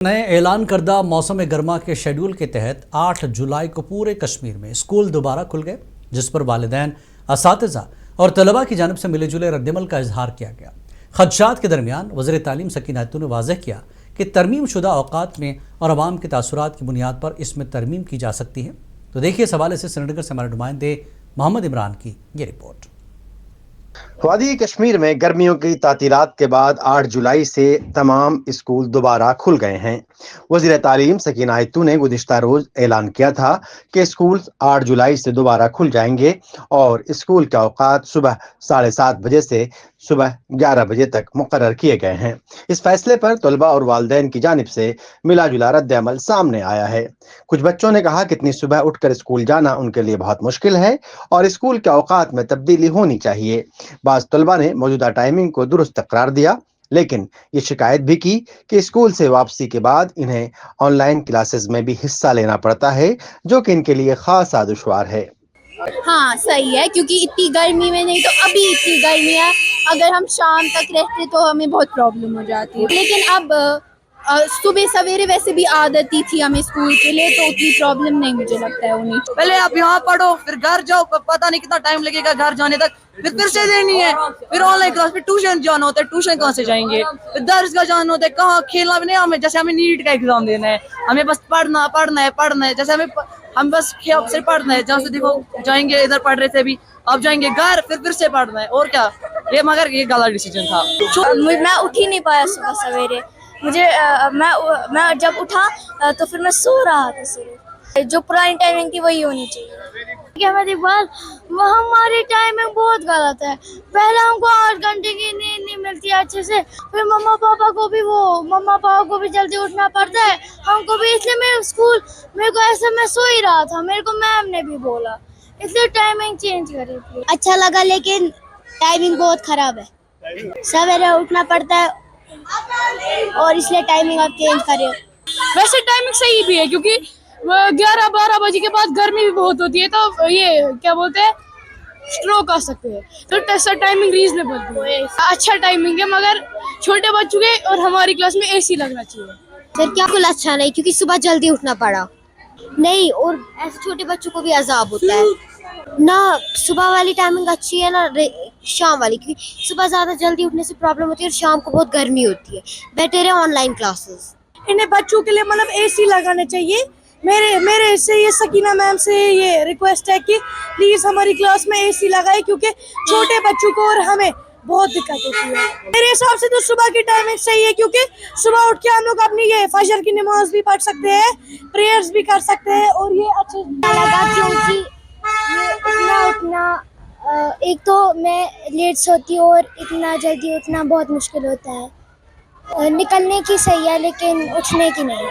नए ऐलान करदा मौसम गर्मा के शेड्यूल के तहत 8 जुलाई को पूरे कश्मीर में स्कूल दोबारा खुल गए, जिस पर वालिदैन, असातिज़ा और तलबा की जानिब से मिले जुले रद्दमल का इजहार किया गया। खदशात के दरमियान वज़ीर तालीम सकीना हैतू ने वाज़ेह किया कि तरमीम शुदा औक़ात में और अवाम के तासुरात की बुनियाद पर इसमें तरमीम की जा सकती है। तो देखिए इस हवाले से श्रीनगर से हमारे नुमाइंदे मोहम्मद इमरान की ये रिपोर्ट। वादी कश्मीर में गर्मियों की तातीलात के बाद 8 जुलाई से तमाम स्कूल दोबारा खुल गए हैं। वज़ीर तालीम सकीना हैतू ने गुज़िश्ता रोज ऐलान किया था कि स्कूल 8 जुलाई से दोबारा खुल जाएंगे और स्कूल के औकात सुबह 7:30 बजे से सुबह 11 बजे तक मुकर्रर किए गए हैं। इस फैसले पर तलबा और वालिदैन की जानिब से मिला जुला रद्द अमल सामने आया है। कुछ बच्चों ने कहा कि इतनी सुबह उठकर स्कूल जाना उनके लिए बहुत मुश्किल है और स्कूल के औकात में तब्दीली होनी चाहिए। बाज़ तलबा ने मौजूदा टाइमिंग को दुरुस्त करार दिया, लेकिन ये शिकायत भी की कि स्कूल से वापसी के बाद इन्हें ऑनलाइन क्लासेस में भी हिस्सा लेना पड़ता है, जो कि इनके लिए खासा दुश्वार है। हाँ सही है, क्योंकि इतनी गर्मी में, नहीं तो अभी इतनी गर्मी है, अगर हम शाम तक रहते तो हमें बहुत प्रॉब्लम हो जाती है। लेकिन अब सुबह सवेरे वैसे भी आदत ही थी हमें स्कूल के लिए, तो उतनी प्रॉब्लम नहीं मुझे लगता है उन्हीं। पहले आप यहाँ पढ़ो, फिर घर जाओ, पता नहीं कितना टाइम लगेगा घर जाने तक, फिर से देनी है, फिर ऑनलाइन क्लास, फिर ट्यूशन जाना होता है, ट्यूशन कहाँ से जाएंगे, फिर दर्सगाह जाना होता है, कहाँ खेलना भी नहीं हमें, जैसे हमें नीट का एग्जाम देना है, हमें बस पढ़ना है, जैसे हम बस सिर्फ पढ़ना है। जहाँ से देखो जाएंगे, इधर पढ़ रहे थे अभी, अब जाएंगे घर, फिर से पढ़ना है, और क्या, मगर ये गलत डिसीजन था। मैं उठ ही नहीं पाया सुबह सवेरे, मुझे मैं जब उठा तो फिर मैं सो रहा था सिर्फ। जो पुरानी टाइमिंग थी वही होनी चाहिए। मेरी बात, हमारी टाइमिंग बहुत गलत है। पहले हमको 8 घंटे की नींद नहीं मिलती अच्छे से, फिर मम्मा पापा को भी जल्दी उठना पड़ता है, हमको भी, इसलिए मेरे को ऐसे मैं सो ही रहा था, मेरे को मैम ने भी बोला, इसलिए टाइमिंग चेंज करी थी। अच्छा लगा, लेकिन टाइमिंग बहुत खराब है, सवेरे उठना पड़ता है और इसलिए टाइमिंग आप चेंज करें। वैसे टाइमिंग सही भी है, क्योंकि 11-12 बजे के बाद गर्मी भी बहुत होती है, तो ये क्या बोलते हैं, स्ट्रोक आ सकते हैं, तो टाइमिंग रीजनेबल है, अच्छा टाइमिंग है, मगर छोटे बच्चों के और हमारी क्लास में एसी लगना चाहिए। सर क्या कुल अच्छा नहीं, क्योंकि सुबह जल्दी उठना पड़ा नहीं, और ऐसे छोटे बच्चों को भी अजाब होता है ना। सुबह वाली टाइमिंग अच्छी है ना शाम वाली, क्योंकि सुबह ज़्यादा जल्दी उठने से प्रॉब्लम होती है और शाम को बहुत गर्मी होती है। बेटर है ऑनलाइन क्लासेस। इन्हें बच्चों के लिए मतलब एसी लगाना चाहिए। मेरे से ये सकीना मैम से ये रिक्वेस्ट है कि प्लीज़ हमारी क्लास में एसी लगाए, क्योंकि छोटे बच्चों को और हमें बहुत दिक्कत होती है। मेरे हिसाब से तो सुबह की टाइमिंग सही है, क्योंकि सुबह उठ के हम लोग अपनी ये फजर की नमाज भी पढ़ सकते हैं, प्रेयर्स भी कर सकते हैं, और ये अच्छे लगा, क्योंकि ये उठना एक तो मैं लेट सोती हूँ और इतना जल्दी उठना बहुत मुश्किल होता है। निकलने की सही है, लेकिन उठने की नहीं।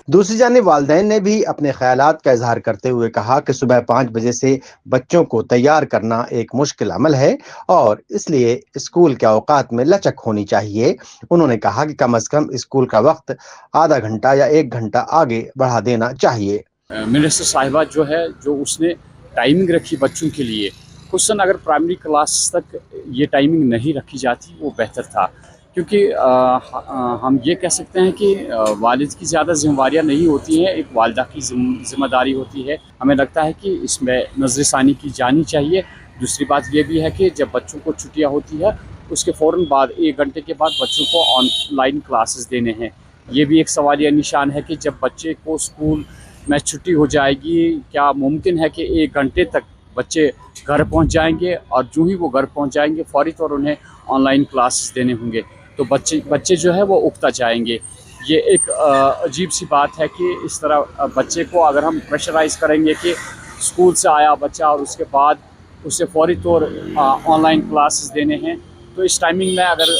दूसरी जानिब वालिदैन ने भी अपने ख्यालात का इजहार करते हुए कहा कि सुबह 5 बजे से बच्चों को तैयार करना एक मुश्किल अमल है और इसलिए स्कूल के औकात में लचक होनी चाहिए। उन्होंने कहा कि कम से कम स्कूल का वक्त आधा घंटा या 1 घंटा आगे बढ़ा देना चाहिए। मिनिस्टर साहिबा जो है, जो उसने टाइमिंग रखी बच्चों के लिए, खुसूसन अगर प्राइमरी क्लास तक ये टाइमिंग नहीं रखी जाती वो बेहतर था, क्योंकि हम ये कह सकते हैं कि वालिद की ज़्यादा जिम्मेवारियाँ नहीं होती हैं, एक वालिदा की जिम्मेदारी होती है। हमें लगता है कि इसमें नज़रसानी की जानी चाहिए। दूसरी बात ये भी है कि जब बच्चों को छुट्टियाँ होती है उसके फ़ौरन बाद 1 घंटे के बाद बच्चों को ऑनलाइन क्लासेस देने हैं। ये भी एक सवालिया निशान है कि जब बच्चे को स्कूल में छुट्टी हो जाएगी, क्या मुमकिन है कि 1 घंटे तक बच्चे घर पहुंच जाएंगे और जो ही वो घर पहुंच जाएंगे फौरी तौर उन्हें ऑनलाइन क्लासेस देने होंगे, तो बच्चे जो है वो उकता जाएंगे। ये एक अजीब सी बात है कि इस तरह बच्चे को अगर हम प्रेशराइज करेंगे कि स्कूल से आया बच्चा और उसके बाद उसे फौरी तौर ऑनलाइन क्लासेस देने हैं, तो इस टाइमिंग में अगर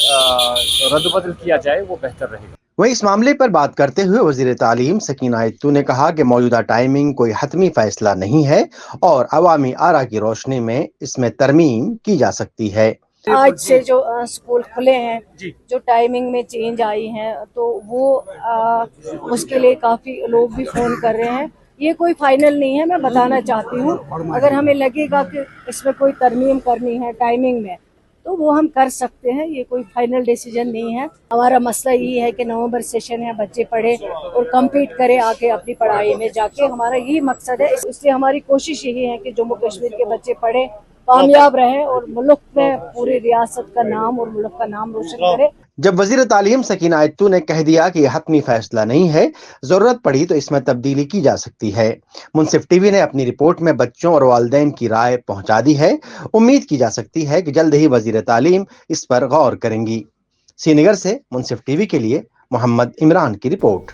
रद्द-बदल किया जाए वो बेहतर रहेगा। वहीं इस मामले पर बात करते हुए वज़ीर तालीम सकीना हैतू ने कहा कि मौजूदा टाइमिंग कोई हतमी फैसला नहीं है और अवामी आरा की रोशनी में इसमें तरमीम की जा सकती है। आज से जो स्कूल खुले हैं, जो टाइमिंग में चेंज आई हैं, तो वो उसके लिए काफ़ी लोग भी फ़ोन कर रहे हैं। ये कोई फाइनल नहीं है, मैं बताना चाहती हूँ। अगर हमें लगेगा कि इसमें कोई तरमीम करनी है टाइमिंग में, तो वो हम कर सकते हैं, ये कोई फाइनल डिसीजन नहीं है। हमारा मसला ये है कि नवंबर सेशन है, बच्चे पढ़े और कम्पीट करें आके अपनी पढ़ाई में जाके, हमारा यही मकसद है। इसलिए हमारी कोशिश यही है कि जम्मू कश्मीर के बच्चे पढ़े, कामयाब रहे और मुल्क में पूरी रियासत का नाम और मुल्क का नाम रोशन करे। जब वजीर तालीम सकीना आयतू ने कह दिया कि यह हतमी फैसला नहीं है, जरूरत पड़ी तो इसमें तब्दीली की जा सकती है। मुनसिफ टीवी ने अपनी रिपोर्ट में बच्चों और वालिदैन की राय पहुंचा दी है। उम्मीद की जा सकती है कि जल्द ही वजीर तालीम इस पर गौर करेंगी। श्रीनगर से मुनसिफ टीवी के लिए मोहम्मद इमरान की रिपोर्ट।